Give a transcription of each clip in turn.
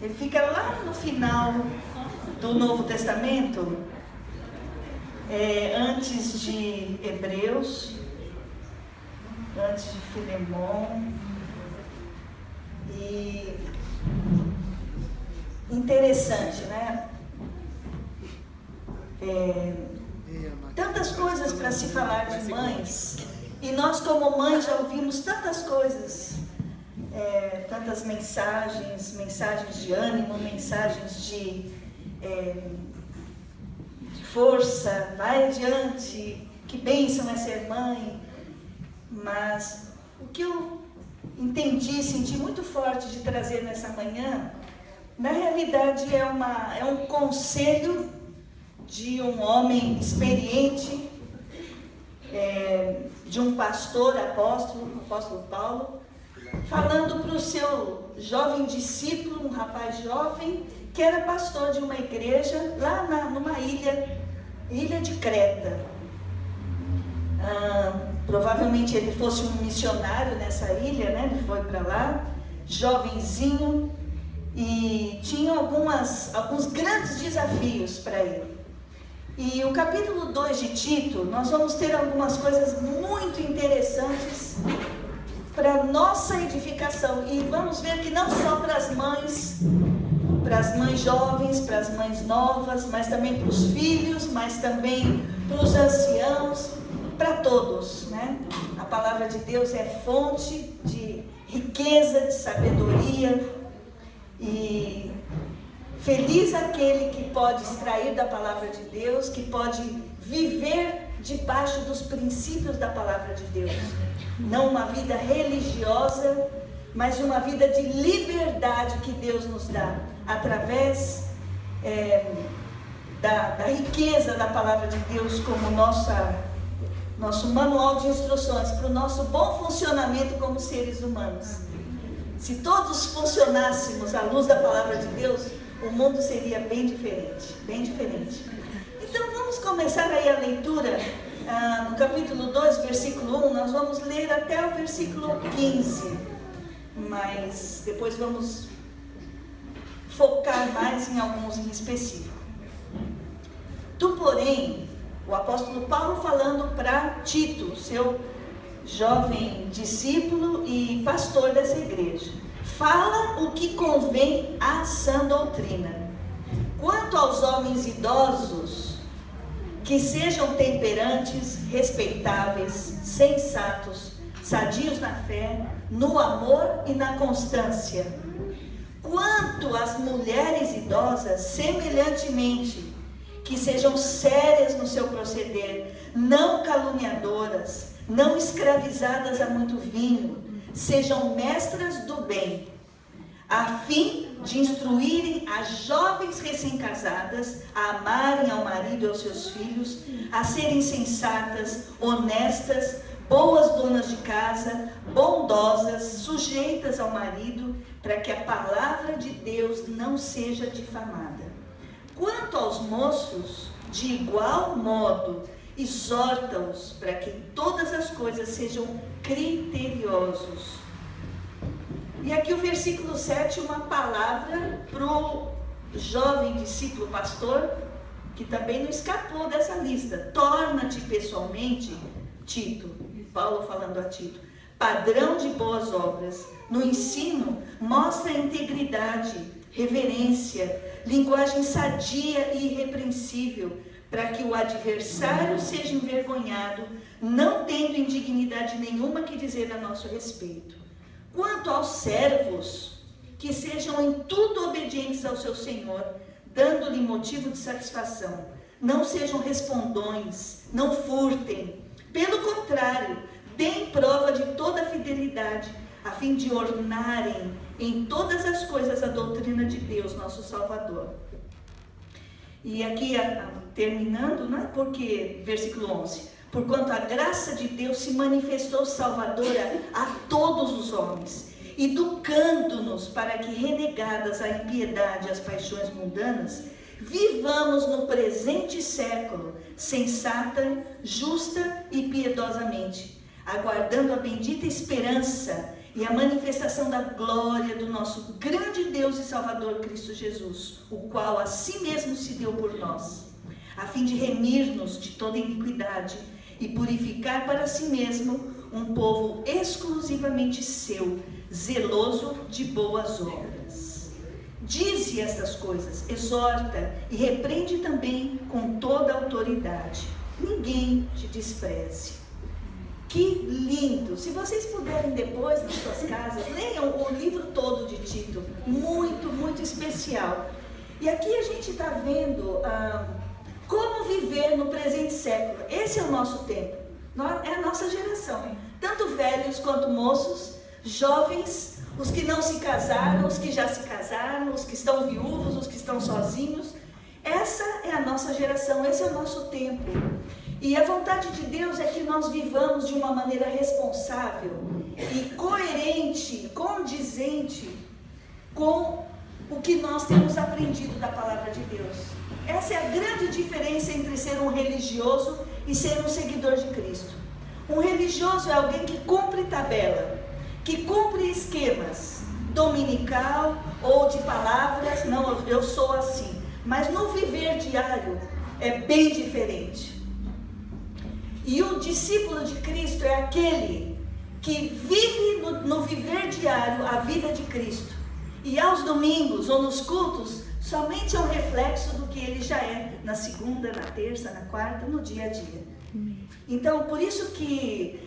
Ele fica lá no final do Novo Testamento, antes de Hebreus, antes de Filemon. E interessante, né? Tantas coisas para se falar de mães, e nós como mães já ouvimos tantas coisas, tantas mensagens de ânimo, mensagens de força, vai adiante, que bênção é ser mãe. Mas o que eu senti muito forte de trazer nessa manhã, na realidade é um conselho de um homem experiente, de um pastor, apóstolo Paulo, falando para o seu jovem discípulo, um rapaz jovem, que era pastor de uma igreja lá numa ilha de Creta. Provavelmente ele fosse um missionário nessa ilha, né? Ele foi para lá, jovenzinho, e tinha alguns grandes desafios para ele. E o capítulo 2 de Tito, nós vamos ter algumas coisas muito interessantes para nossa edificação. E vamos ver que não só para as mães jovens, para as mães novas, mas também para os filhos, mas também para os anciãos, para todos, né? A palavra de Deus é fonte de riqueza, de sabedoria, e feliz aquele que pode extrair da palavra de Deus, que pode viver debaixo dos princípios da palavra de Deus. Não uma vida religiosa, mas uma vida de liberdade que Deus nos dá, através da riqueza da palavra de Deus como nosso manual de instruções para o nosso bom funcionamento como seres humanos. Se todos funcionássemos à luz da palavra de Deus, o mundo seria bem diferente, bem diferente. Então vamos começar aí a leitura no capítulo 2, versículo 1, nós vamos ler até o versículo 15, mas depois vamos focar mais em alguns em específico. Tu, porém, o apóstolo Paulo falando para Tito, seu jovem discípulo e pastor dessa igreja, fala o que convém à sã doutrina. Quanto aos homens idosos, que sejam temperantes, respeitáveis, sensatos, sadios na fé, no amor e na constância. Quanto às mulheres idosas, semelhantemente, que sejam sérias no seu proceder, não caluniadoras, não escravizadas a muito vinho, sejam mestras do bem, a fim de instruírem as jovens recém-casadas a amarem ao marido e aos seus filhos, a serem sensatas, honestas, boas donas de casa, bondosas, sujeitas ao marido, para que a palavra de Deus não seja difamada. Quanto aos moços, de igual modo, exorta-os para que todas as coisas sejam criteriosos. E aqui o versículo 7, uma palavra para o jovem discípulo pastor, que também não escapou dessa lista. Torna-te pessoalmente, Tito, Paulo falando a Tito, padrão de boas obras. No ensino, mostra integridade, reverência, linguagem sadia e irrepreensível, para que o adversário seja envergonhado, não tendo indignidade nenhuma que dizer a nosso respeito. Quanto aos servos, que sejam em tudo obedientes ao seu Senhor, dando-lhe motivo de satisfação. Não sejam respondões, não furtem. Pelo contrário, deem prova de toda fidelidade, a fim de ornarem em todas as coisas a doutrina de Deus, nosso Salvador. E aqui, terminando, né? Porque, versículo 11, porquanto a graça de Deus se manifestou salvadora a todos os homens, educando-nos para que, renegadas a impiedade e as paixões mundanas, vivamos no presente século, sensata, justa e piedosamente, aguardando a bendita esperança e a manifestação da glória do nosso grande Deus e Salvador Cristo Jesus, o qual a si mesmo se deu por nós, a fim de remir-nos de toda iniquidade e purificar para si mesmo um povo exclusivamente seu, zeloso de boas obras. Dize estas coisas, exorta e repreende também com toda a autoridade. Ninguém te despreze. Que lindo! Se vocês puderem depois nas suas casas, leiam o livro todo de Tito, muito, muito especial. E aqui a gente está vendo como viver no presente século. Esse é o nosso tempo, é a nossa geração. Tanto velhos quanto moços, jovens, os que não se casaram, os que já se casaram, os que estão viúvos, os que estão sozinhos. Essa é a nossa geração, esse é o nosso tempo. E a vontade de Deus é que nós vivamos de uma maneira responsável e coerente, condizente com o que nós temos aprendido da palavra de Deus. Essa é a grande diferença entre ser um religioso e ser um seguidor de Cristo. Um religioso é alguém que cumpre tabela, que cumpre esquemas, dominical ou de palavras, não, eu sou assim. Mas no viver diário é bem diferente. E o discípulo de Cristo é aquele que vive no viver diário a vida de Cristo. E aos domingos ou nos cultos, somente é um reflexo do que ele já é na segunda, na terça, na quarta, no dia a dia. Então, por isso que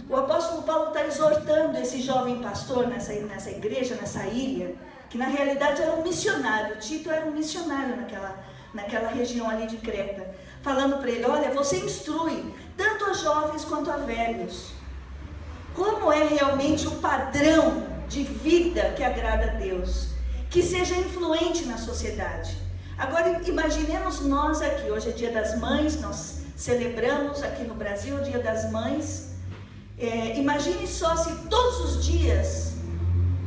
o apóstolo Paulo está exortando esse jovem pastor nessa igreja, nessa ilha, que na realidade era um missionário. Tito era um missionário naquela região ali de Creta, falando para ele, olha, você instrui tanto a jovens quanto a velhos, como é realmente o padrão de vida que agrada a Deus, que seja influente na sociedade. Agora imaginemos nós aqui, hoje é dia das mães, nós celebramos aqui no Brasil o dia das mães. Imagine só se todos os dias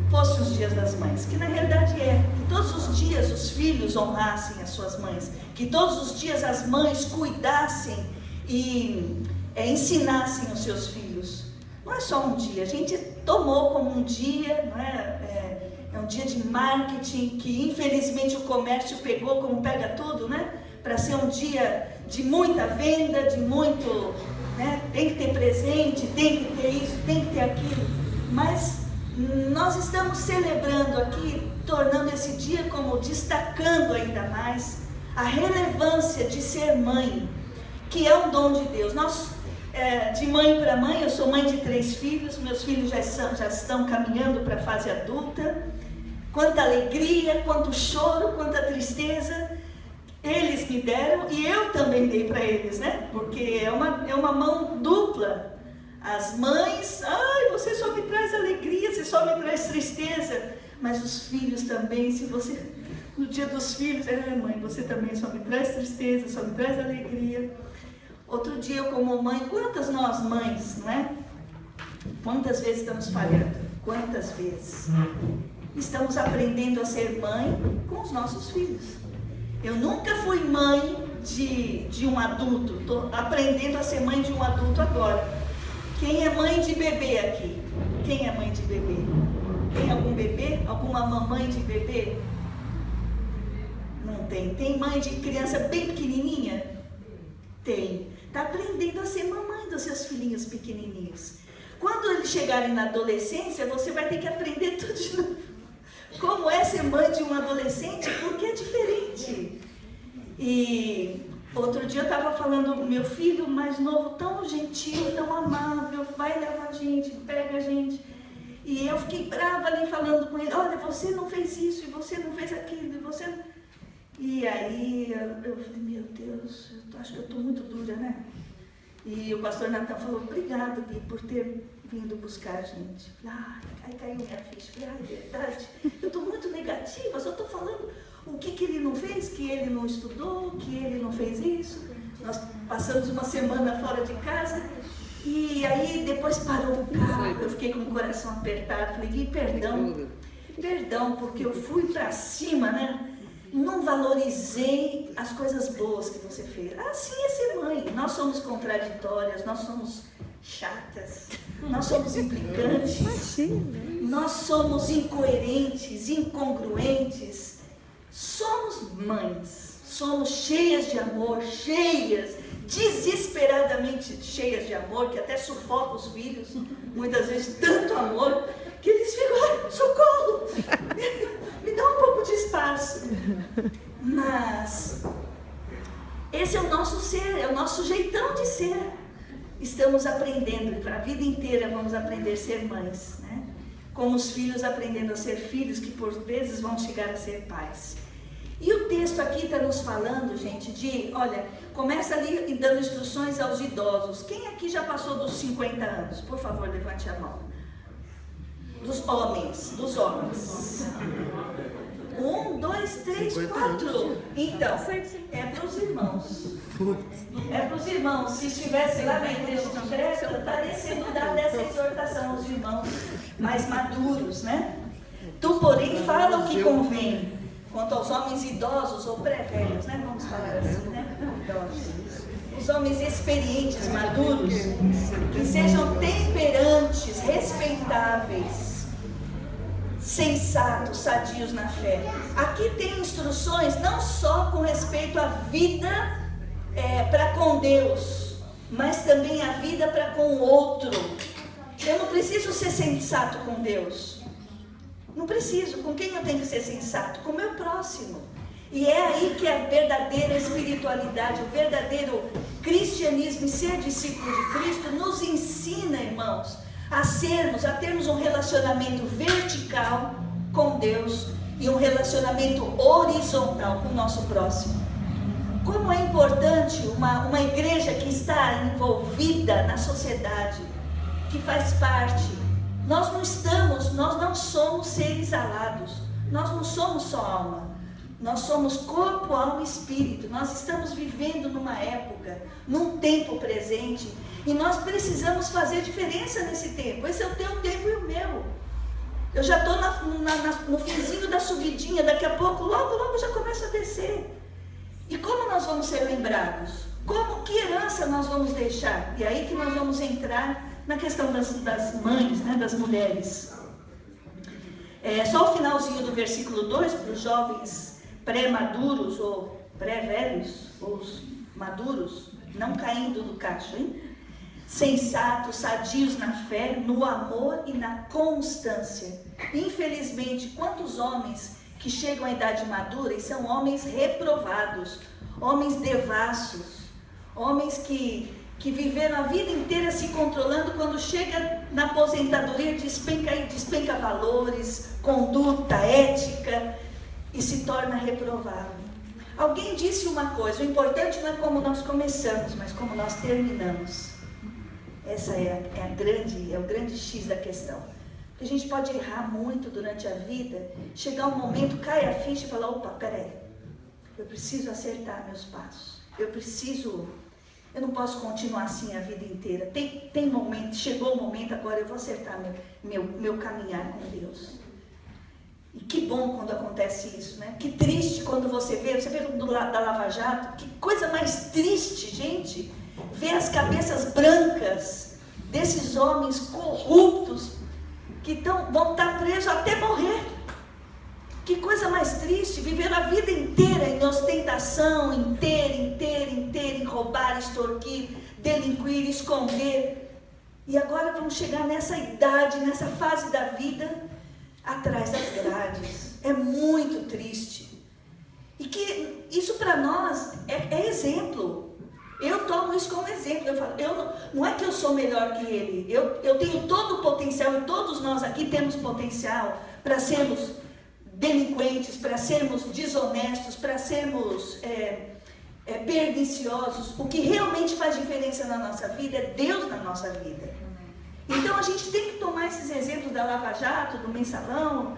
fossem os dias das mães, que na realidade que todos os dias os filhos honrassem as suas mães, que todos os dias as mães cuidassem e ensinassem os seus filhos. Não é só um dia, a gente tomou como um dia, não é um dia de marketing que infelizmente o comércio pegou como pega tudo, né? Para ser um dia de muita venda, de muito, né? Tem que ter presente, tem que ter isso, tem que ter aquilo, mas nós estamos celebrando aqui, tornando esse dia como destacando ainda mais a relevância de ser mãe, que é um dom de Deus. Nós, de mãe para mãe, eu sou mãe de 3 filhos, meus filhos já estão caminhando para a fase adulta. Quanta alegria, quanto choro, quanta tristeza eles me deram e eu também dei para eles, né? Porque é uma mão dupla. As mães, você só me traz alegria, você só me traz tristeza. Mas os filhos também, se você, no dia dos filhos, mãe, você também só me traz tristeza, só me traz alegria. Outro dia eu como mãe, quantas nós mães, não é? Quantas vezes estamos falhando? Quantas vezes? Estamos aprendendo a ser mãe com os nossos filhos. Eu nunca fui mãe de um adulto, estou aprendendo a ser mãe de um adulto agora. Quem é mãe de bebê aqui? Quem é mãe de bebê? Tem algum bebê? Alguma mamãe de bebê? Não tem. Tem mãe de criança bem pequenininha? Tem. Está aprendendo a ser mamãe dos seus filhinhos pequenininhos. Quando eles chegarem na adolescência, você vai ter que aprender tudo de novo. Como é ser mãe de um adolescente? Porque é diferente. E outro dia eu estava falando, meu filho mais novo, tão gentil, tão amável, vai levar a gente, pega a gente. E eu fiquei brava ali falando com ele, olha, você não fez isso, e você não fez aquilo, e você... E aí eu falei, meu Deus, eu acho que eu estou muito dura, né? E o pastor Natan falou, obrigado, Gui, por ter vindo buscar a gente. Aí caiu minha ficha, falei, é verdade, eu estou muito negativa, só estou falando o que ele não fez, que ele não estudou, que ele não fez isso. Nós passamos uma semana fora de casa, e aí depois parou o carro, eu fiquei com o coração apertado, falei, Gui, perdão, porque eu fui para cima, né? Não valorizei as coisas boas que você fez. Assim é ser mãe. Nós somos contraditórias, nós somos chatas, nós somos implicantes, nós somos incoerentes, incongruentes. Somos mães, somos cheias de amor, desesperadamente cheias de amor, que até sufoca os filhos, muitas vezes tanto amor, que eles ficam, socorro, me dá um pouco de espaço. Mas esse é o nosso ser, é o nosso jeitão de ser. Estamos aprendendo, para a vida inteira vamos aprender a ser mães, né? Como os filhos aprendendo a ser filhos, que por vezes vão chegar a ser pais. E o texto aqui está nos falando, gente, olha, começa ali dando instruções aos idosos. Quem aqui já passou dos 50 anos? Por favor, levante a mão. Dos homens. 1, 2, 3, 4. Então, é para os irmãos. É para os irmãos. Se estivesse lá na igreja de Creta, estaria sendo dada essa exortação aos irmãos mais maduros, né? Tu, porém, fala o que convém. Quanto aos homens idosos ou pré-velhos, né? Vamos falar assim, né? Idosos. Os homens experientes, maduros, que sejam temperantes, respeitáveis, sensatos, sadios na fé. Aqui tem instruções não só com respeito à vida para com Deus, mas também a vida para com o outro. Eu não preciso ser sensato com Deus. Não preciso. Com quem eu tenho que ser sensato? Com o meu próximo. E é aí que a verdadeira espiritualidade, o verdadeiro cristianismo e ser discípulo de Cristo nos ensina, irmãos, a termos um relacionamento vertical com Deus e um relacionamento horizontal com o nosso próximo. Como é importante uma igreja que está envolvida na sociedade, que faz parte. Nós não somos seres alados, nós não somos só alma, nós somos corpo, alma e espírito. Nós estamos vivendo numa época, num tempo presente, e nós precisamos fazer diferença nesse tempo. Esse é o teu tempo e o meu. Eu já estou no finzinho da subidinha, daqui a pouco, logo já começa a descer. E como nós vamos ser lembrados? Que herança nós vamos deixar? E aí que nós vamos entrar na questão das mães, né, das mulheres. Só o finalzinho do versículo 2, para os jovens pré-maduros ou pré-velhos, ou os maduros, não caindo do cacho, hein? Sensatos, sadios na fé, no amor e na constância. Infelizmente, quantos homens que chegam à idade madura e são homens reprovados, homens devassos, homens que viveram a vida inteira se controlando, quando chega na aposentadoria despenca valores, conduta, ética e se torna reprovável. Alguém disse uma coisa: o importante não é como nós começamos, mas como nós terminamos. Essa é o grande X da questão. Porque a gente pode errar muito durante a vida, chegar um momento, cai a ficha e falar: opa, peraí, eu preciso acertar meus passos, eu não posso continuar assim a vida inteira. Tem momento, chegou o momento, agora eu vou acertar meu caminhar com Deus. E que bom quando acontece isso, né? Que triste quando você vê do lado da Lava Jato, que coisa mais triste, gente, ver as cabeças brancas desses homens corruptos que vão estar presos até morrer. Que coisa mais triste, viver a vida inteira em ostentação, inteira, em roubar, extorquir, delinquir, esconder. E agora vamos chegar nessa idade, nessa fase da vida, atrás das grades. É muito triste. E que isso para nós é exemplo. Eu tomo isso como exemplo. Eu falo, não é que eu sou melhor que ele. Eu tenho todo o potencial, e todos nós aqui temos potencial para sermos delinquentes, para sermos desonestos, para sermos perniciosos. O que realmente faz diferença na nossa vida é Deus na nossa vida. Então a gente tem que tomar esses exemplos da Lava Jato, do Mensalão,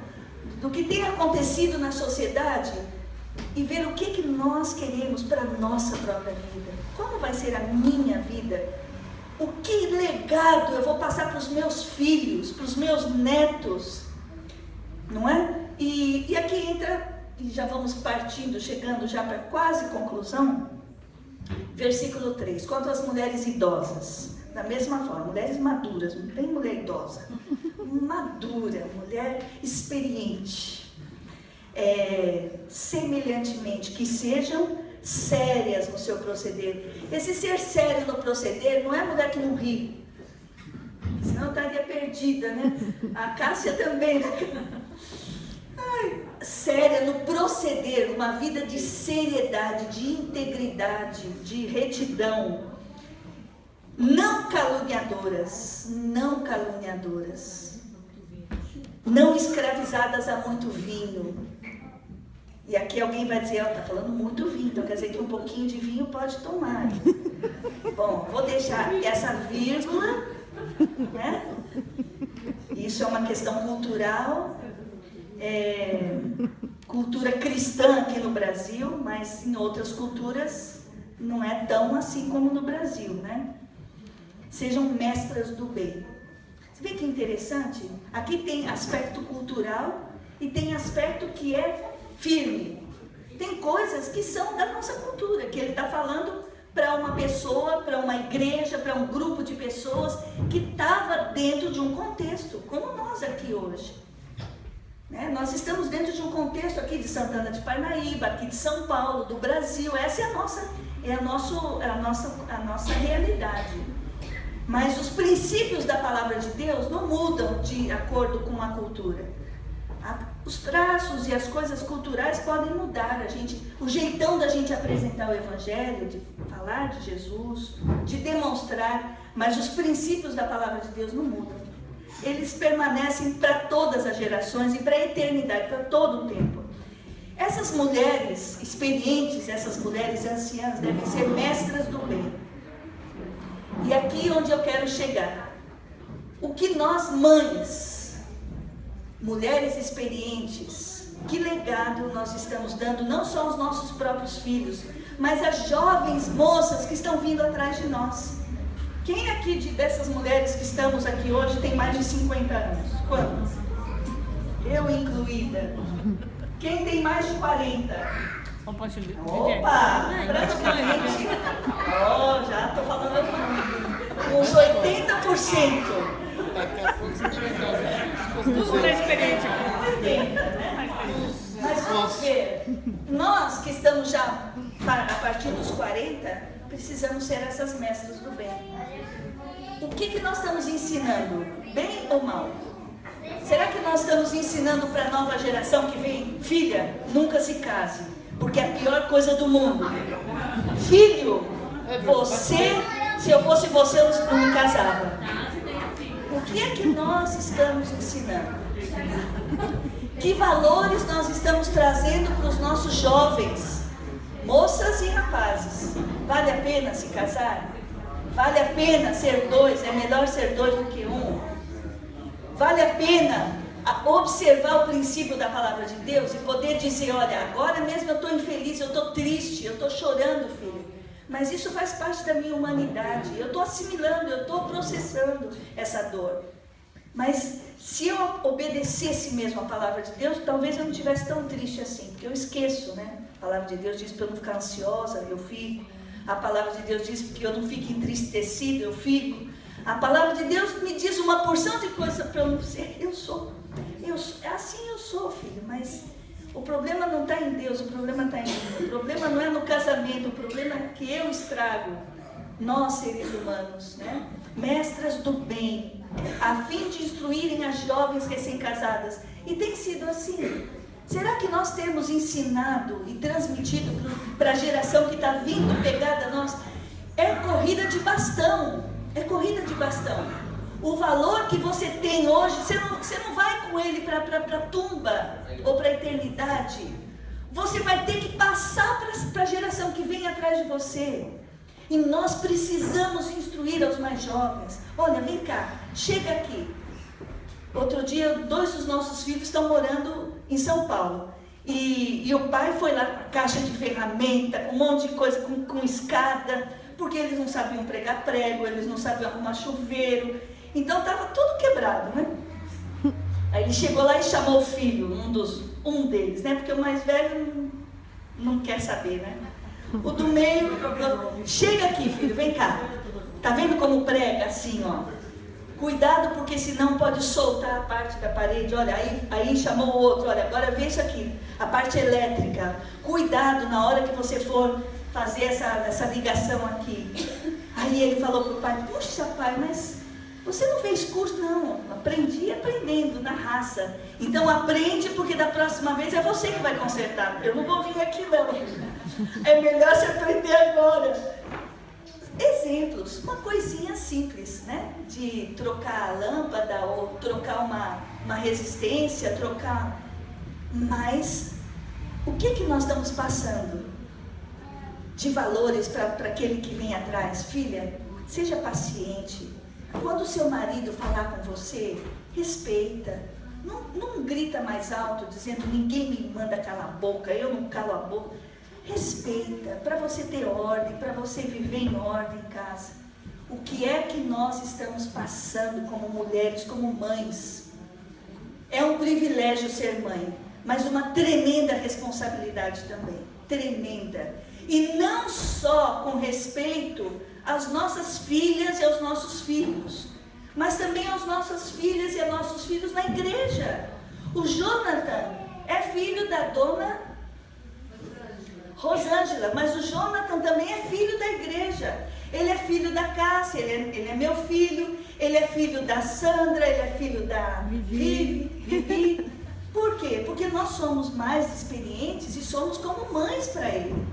do que tem acontecido na sociedade e ver o que nós queremos para a nossa própria vida. Como vai ser a minha vida? O que legado eu vou passar para os meus filhos, para os meus netos, não é? E aqui entra, e já vamos partindo, chegando já para quase conclusão, versículo 3, quanto às mulheres idosas. da mesma forma, mulheres maduras, não tem mulher idosa, madura, mulher experiente, semelhantemente, que sejam sérias no seu proceder. Esse ser sério no proceder não é mulher que não ri, senão eu estaria perdida, né? A Cássia também, né? Séria no proceder, uma vida de seriedade, de integridade, de retidão, não caluniadoras, não escravizadas a muito vinho. E aqui alguém vai dizer, está falando muito vinho, então quer dizer que um pouquinho de vinho pode tomar. Bom, vou deixar essa vírgula, né? Isso é uma questão cultural, cultura cristã aqui no Brasil, mas em outras culturas não é tão assim como no Brasil, né? Sejam mestras do bem. Você vê que interessante? Aqui tem aspecto cultural e tem aspecto que é firme. Tem coisas que são da nossa cultura, que ele está falando para uma pessoa, para uma igreja, para um grupo de pessoas que estava dentro de um contexto, como nós aqui hoje. Né? Nós estamos dentro de um contexto aqui de Santana de Parnaíba, aqui de São Paulo, do Brasil. Essa é a nossa realidade. Mas os princípios da palavra de Deus não mudam de acordo com a cultura. Os traços e as coisas culturais podem mudar. O jeitão da gente apresentar o Evangelho, de falar de Jesus, de demonstrar, mas os princípios da palavra de Deus não mudam. Eles permanecem para todas as gerações e para a eternidade, para todo o tempo. Essas mulheres experientes, essas mulheres anciãs, devem ser mestras do bem. E aqui onde eu quero chegar. O que nós, mães, mulheres experientes, que legado nós estamos dando, não só aos nossos próprios filhos, mas às jovens moças que estão vindo atrás de nós. Quem aqui dessas mulheres que estamos aqui hoje tem mais de 50 anos? Quantas? Eu incluída. Quem tem mais de 40? Opa! Praticamente. Já estou falando uns 80%. Daqui a pouco você vai Tudo mais experiente. 80, né? Mas vamos ver. Nós que estamos já a partir dos 40, precisamos ser essas mestras do bem. O que nós estamos ensinando? Bem ou mal? Será que nós estamos ensinando para a nova geração que vem? Filha, nunca se case, porque é a pior coisa do mundo. Filho, se eu fosse você, eu não me casava. O que é que nós estamos ensinando? Que valores nós estamos trazendo para os nossos jovens? Moças e rapazes, vale a pena se casar? Vale a pena ser dois? É melhor ser dois do que um? Vale a pena observar o princípio da palavra de Deus e poder dizer, olha, agora mesmo eu estou infeliz, eu estou triste, eu estou chorando, filho. Mas isso faz parte da minha humanidade, eu estou assimilando, eu estou processando essa dor. Mas se eu obedecesse mesmo a palavra de Deus, talvez eu não estivesse tão triste assim, porque eu esqueço, né? A palavra de Deus diz para eu não ficar ansiosa, eu fico. A palavra de Deus diz que eu não fique entristecido, eu fico. A palavra de Deus me diz uma porção de coisas para eu não ser. Assim eu sou, filho, mas o problema não está em Deus, o problema está em mim. O problema não é no casamento, o problema é que eu estrago. Nós, seres humanos, né? Mestras do bem, a fim de instruírem as jovens recém-casadas. E tem sido assim. Será que nós temos ensinado e transmitido para a geração que está vindo pegada a nós? É corrida de bastão. É corrida de bastão. O valor que você tem hoje, você não vai com ele para a tumba ou para a eternidade. Você vai ter que passar para a geração que vem atrás de você. E nós precisamos instruir aos mais jovens. Olha, vem cá, chega aqui. Outro dia, 2 dos nossos filhos estão morando em São Paulo. E o pai foi lá com a caixa de ferramenta, com um monte de coisa, com escada, porque eles não sabiam pregar prego, eles não sabiam arrumar chuveiro. Então estava tudo quebrado, né? Aí ele chegou lá e chamou o filho, um deles, né? Porque o mais velho não quer saber, né? O do meio, chega aqui, filho, vem cá. Tá vendo como prega assim, ó? Cuidado, porque senão pode soltar a parte da parede. Olha, aí chamou o outro. Olha, agora vê isso aqui, a parte elétrica. Cuidado na hora que você for fazer essa ligação aqui. Aí ele falou pro pai: puxa, pai, mas você não fez curso? Não, aprendi aprendendo na raça. Então aprende, porque da próxima vez é você que vai consertar. Eu não vou vir aqui não. É melhor você aprender agora. Exemplos, uma coisinha simples, né? De trocar a lâmpada ou trocar uma resistência, trocar. Mas o que nós estamos passando de valores para aquele que vem atrás? Filha, seja paciente. Quando o seu marido falar com você, respeita. Não grita mais alto dizendo: ninguém me manda calar a boca, eu não calo a boca. Respeita, para você ter ordem, para você viver em ordem em casa. O que é que nós estamos passando como mulheres, como mães? É um privilégio ser mãe, mas uma tremenda responsabilidade também. Tremenda. E não só com respeito às nossas filhas e aos nossos filhos, mas também às nossas filhas e aos nossos filhos na igreja. O Jonathan é filho da dona Rosângela, mas o Jonathan também é filho da igreja. Ele é filho da Cássia, ele é meu filho, ele é filho da Sandra, ele é filho da Vivi. Por quê? Porque nós somos mais experientes e somos como mães para ele.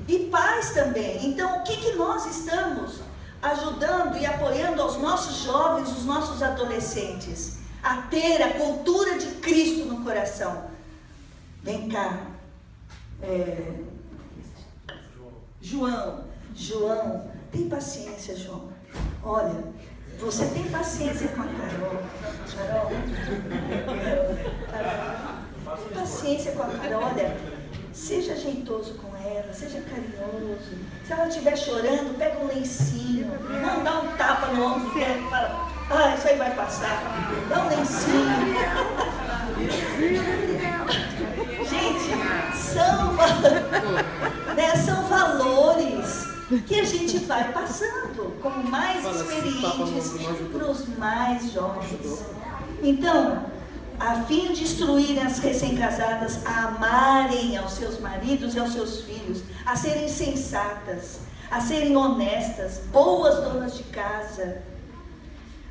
E pais também. Então, o que nós estamos ajudando e apoiando aos nossos jovens, os nossos adolescentes, a ter a cultura de Cristo no coração? Vem cá. João, tem paciência, João. Olha, você tem paciência com a Carol? Tem paciência com a Carol, olha, seja jeitoso com ela, seja carinhoso. Se ela estiver chorando, pega um lencinho, não dá um tapa no ombro dela e fala: isso aí vai passar. Dá um lencinho. Gente, são valores que a gente vai passando como mais experientes para os mais jovens. Então, a fim de instruírem as recém-casadas a amarem aos seus maridos e aos seus filhos, a serem sensatas, a serem honestas, boas donas de casa,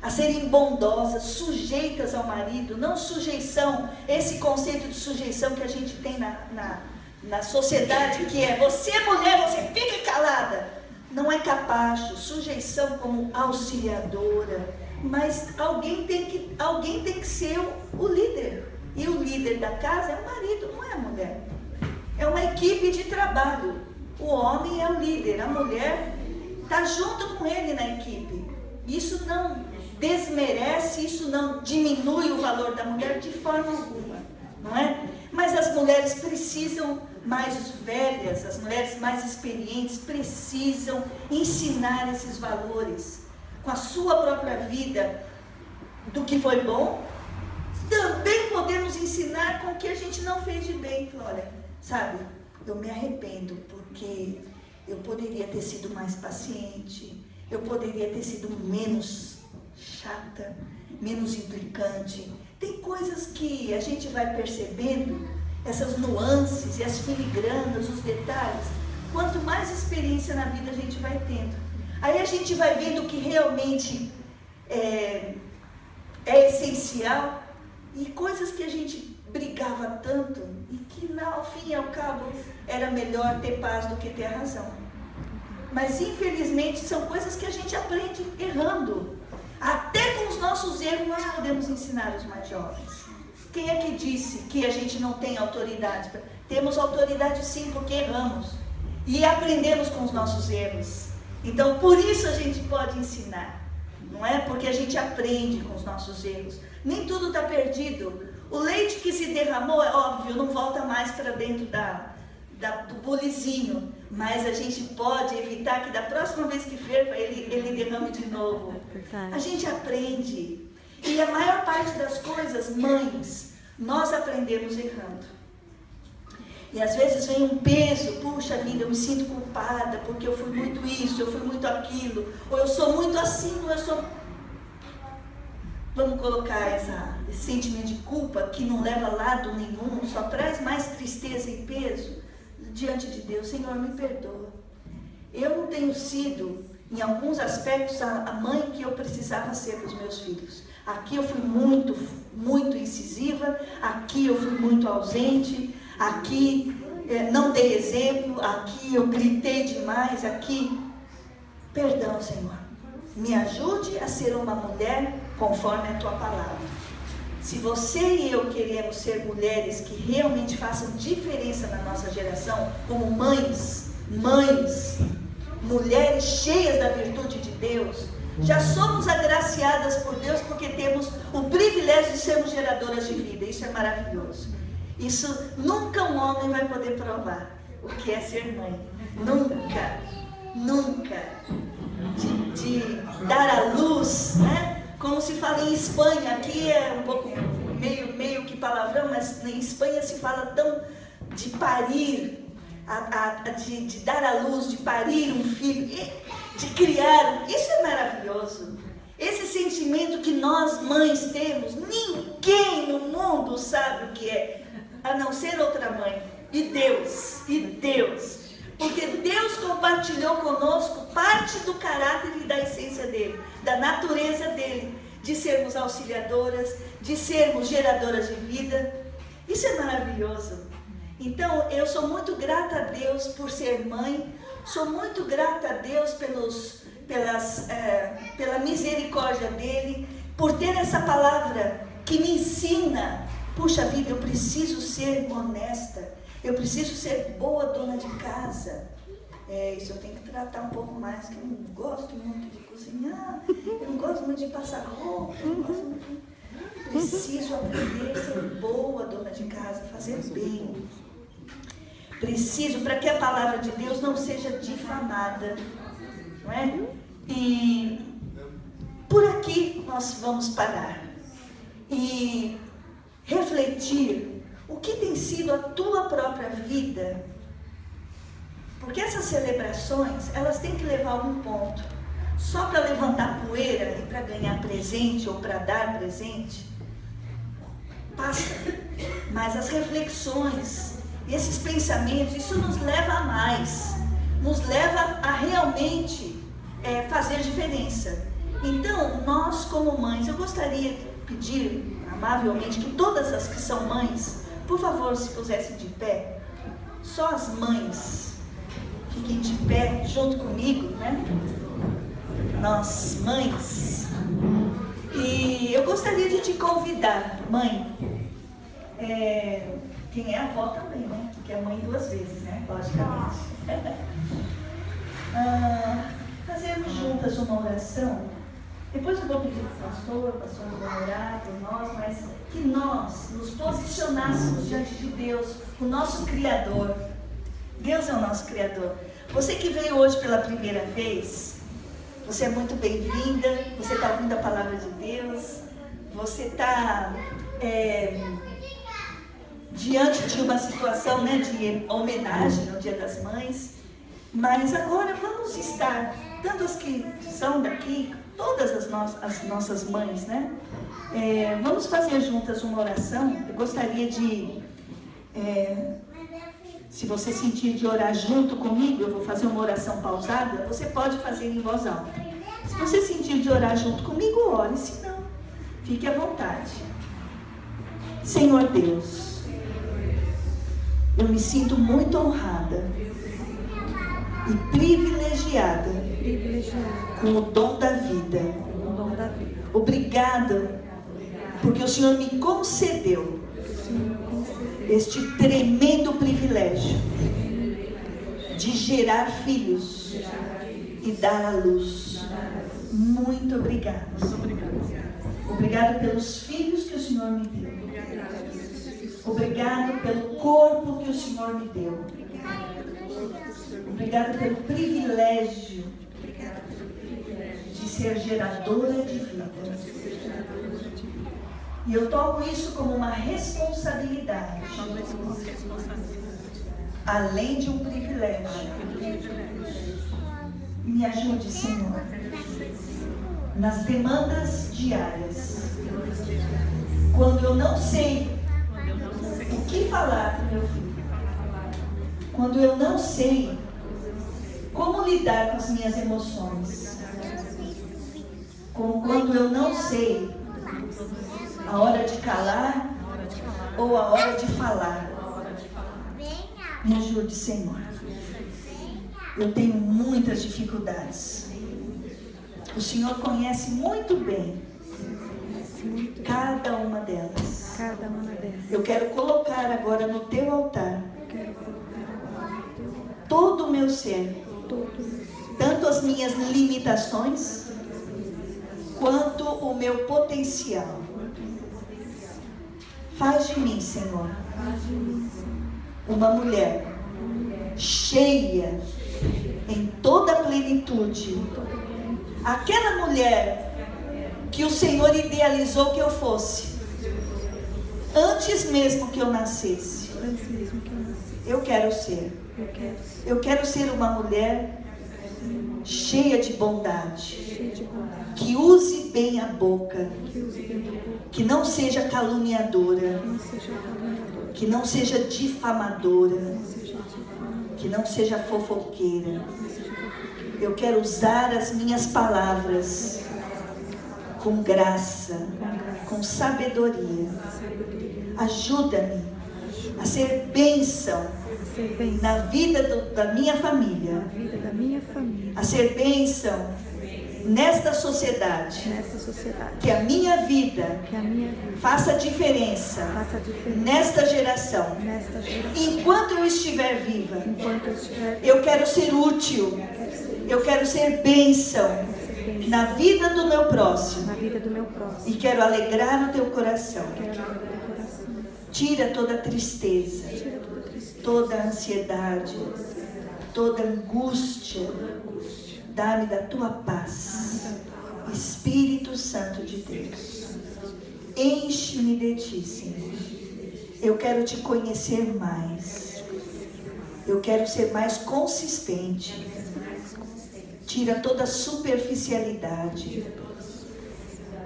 a serem bondosas, sujeitas ao marido, não sujeição, esse conceito de sujeição que a gente tem na sociedade, que é: você é mulher, você fica calada. Não é capacho, sujeição como auxiliadora, mas alguém tem que ser o líder. E o líder da casa é o marido, não é a mulher. É uma equipe de trabalho. O homem é o líder, a mulher está junto com ele na equipe. Isso não desmerece, isso não diminui o valor da mulher de forma alguma, não é? Mas as mulheres precisam, mais velhas, as mulheres mais experientes, precisam ensinar esses valores com a sua própria vida, do que foi bom. Também podemos ensinar com o que a gente não fez de bem. Olha, sabe, eu me arrependo porque eu poderia ter sido mais paciente, eu poderia ter sido menos chata, menos implicante. Tem coisas que a gente vai percebendo, essas nuances e as filigranas, os detalhes. Quanto mais experiência na vida a gente vai tendo, aí a gente vai vendo o que realmente é essencial, e coisas que a gente brigava tanto e que, ao fim e ao cabo, era melhor ter paz do que ter a razão. Mas infelizmente são coisas que a gente aprende errando. Até com os nossos erros nós podemos ensinar os mais jovens. Quem é que disse que a gente não tem autoridade? Temos autoridade sim, porque erramos. E aprendemos com os nossos erros. Então por isso a gente pode ensinar. Não é? Porque a gente aprende com os nossos erros. Nem tudo está perdido. O leite que se derramou, é óbvio, não volta mais para dentro do bulizinho. Mas a gente pode evitar que da próxima vez que ferva, ele derrame de novo. A gente aprende. E a maior parte das coisas, mães, nós aprendemos errando. E às vezes vem um peso, puxa vida, eu me sinto culpada, porque eu fui muito isso, eu fui muito aquilo, ou eu sou muito assim, ou eu sou... Vamos colocar esse sentimento de culpa que não leva a lado nenhum, só traz mais tristeza e peso diante de Deus. Senhor, me perdoa. Eu não tenho sido, em alguns aspectos, a mãe que eu precisava ser para os meus filhos. Aqui eu fui muito incisiva, aqui eu fui muito ausente, aqui não dei exemplo, aqui eu gritei demais, aqui... Perdão, Senhor. Me ajude a ser uma mulher conforme a Tua palavra. Se você e eu queremos ser mulheres que realmente façam diferença na nossa geração, como mães, mulheres cheias da virtude de Deus, já somos agraciadas por Deus porque temos o privilégio de sermos geradoras de vida. Isso é maravilhoso. Isso nunca um homem vai poder provar o que é ser mãe. Nunca. De dar à luz, né? Como se fala em Espanha, aqui é um pouco meio que palavrão, mas em Espanha se fala tão de parir, de dar à luz, de parir um filho, de criar. Isso é maravilhoso. Esse sentimento que nós mães temos, ninguém no mundo sabe o que é, a não ser outra mãe. E Deus. Porque Deus compartilhou conosco parte do caráter e da essência dele, da natureza dele, de sermos auxiliadoras, de sermos geradoras de vida. Isso é maravilhoso. Então, eu sou muito grata a Deus por ser mãe, sou muito grata a Deus pela misericórdia dele, por ter essa palavra que me ensina, puxa vida, eu preciso ser honesta, eu preciso ser boa dona de casa. Isso eu tenho que tratar um pouco mais, que eu não gosto muito de cozinhar, eu não gosto muito de passar roupa, preciso aprender a ser boa dona de casa, fazer bem. Preciso, para que a palavra de Deus não seja difamada, não é? E por aqui nós vamos parar e refletir o que tem sido a tua própria vida, porque essas celebrações, elas têm que levar a algum ponto. Só para levantar poeira e para ganhar presente ou para dar presente, passa. Mas as reflexões, esses pensamentos, isso nos leva a mais, nos leva a realmente fazer diferença. Então, nós como mães, eu gostaria de pedir amavelmente que todas as que são mães, por favor, se pusessem de pé. Só as mães fiquem de pé junto comigo, né? Nós, mães. E eu gostaria de te convidar, mãe. Quem é avó também, né? Porque é mãe duas vezes, né? Logicamente. Fazermos juntas uma oração. Depois eu vou pedir para o pastor vai orar por nós, mas que nós nos posicionássemos diante de Deus, o nosso Criador. Deus é o nosso Criador. Você que veio hoje pela primeira vez, você é muito bem-vinda, você está ouvindo a palavra de Deus, você está diante de uma situação, né, de homenagem ao Dia das Mães, mas agora vamos estar, tanto as que são daqui, todas as nossas mães, né? Vamos fazer juntas uma oração. Eu gostaria de, se você sentir de orar junto comigo, eu vou fazer uma oração pausada, você pode fazer em voz alta. Se você sentir de orar junto comigo, ore, se não, fique à vontade. Senhor Deus, eu me sinto muito honrada e privilegiada com o dom da vida. Obrigada, porque o Senhor me concedeu este tremendo privilégio de gerar filhos e dar à luz. Muito obrigada. Obrigada pelos filhos que o Senhor me deu. Obrigado pelo corpo que o Senhor me deu. Obrigado pelo privilégio de ser geradora de vida. E eu tomo isso como uma responsabilidade além de um privilégio. Me ajude, Senhor, nas demandas diárias. Quando eu não sei o que falar para o meu filho, quando eu não sei como lidar com as minhas emoções, quando eu não sei a hora de calar ou a hora de falar. Me ajude, Senhor. Eu tenho muitas dificuldades. O Senhor conhece muito bem cada uma delas. Eu quero colocar agora no teu altar todo o meu ser, tanto as minhas limitações quanto o meu potencial. Faz de mim, Senhor, uma mulher cheia em toda a plenitude. Aquela mulher que o Senhor idealizou que eu fosse, antes mesmo que eu nascesse. Eu quero ser. Eu quero ser uma mulher cheia de bondade, que use bem a boca, que não seja caluniadora, que não seja difamadora, que não seja fofoqueira. Eu quero usar as minhas palavras com graça, com sabedoria. Ajuda-me a ser bênção na vida da minha família, a ser bênção nesta sociedade, que a minha vida faça diferença nesta geração. Enquanto eu estiver viva, eu quero ser útil, eu quero ser bênção na vida do meu próximo e quero alegrar o teu coração. Tira toda a tristeza, toda a ansiedade, toda a angústia. Dá-me da tua paz, Espírito Santo de Deus. Enche-me de ti, Senhor. Eu quero te conhecer mais. Eu quero ser mais consistente. Tira toda a superficialidade.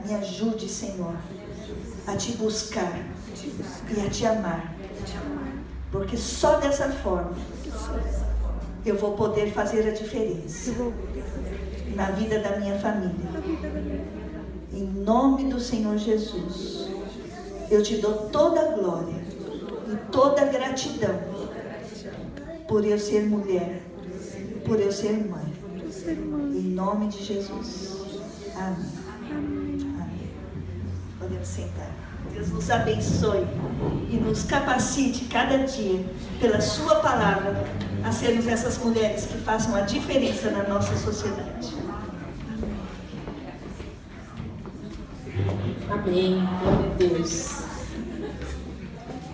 Me ajude, Senhor, a te buscar e a te amar. Porque só dessa forma eu vou poder fazer a diferença na vida da minha família. Em nome do Senhor Jesus, eu te dou toda a glória e toda a gratidão por eu ser mulher, por eu ser mãe. Em nome de Jesus. Amém. Amém. Podemos sentar. Deus nos abençoe e nos capacite cada dia, pela sua palavra, a sermos essas mulheres que façam a diferença na nossa sociedade. Amém. Glória a Deus.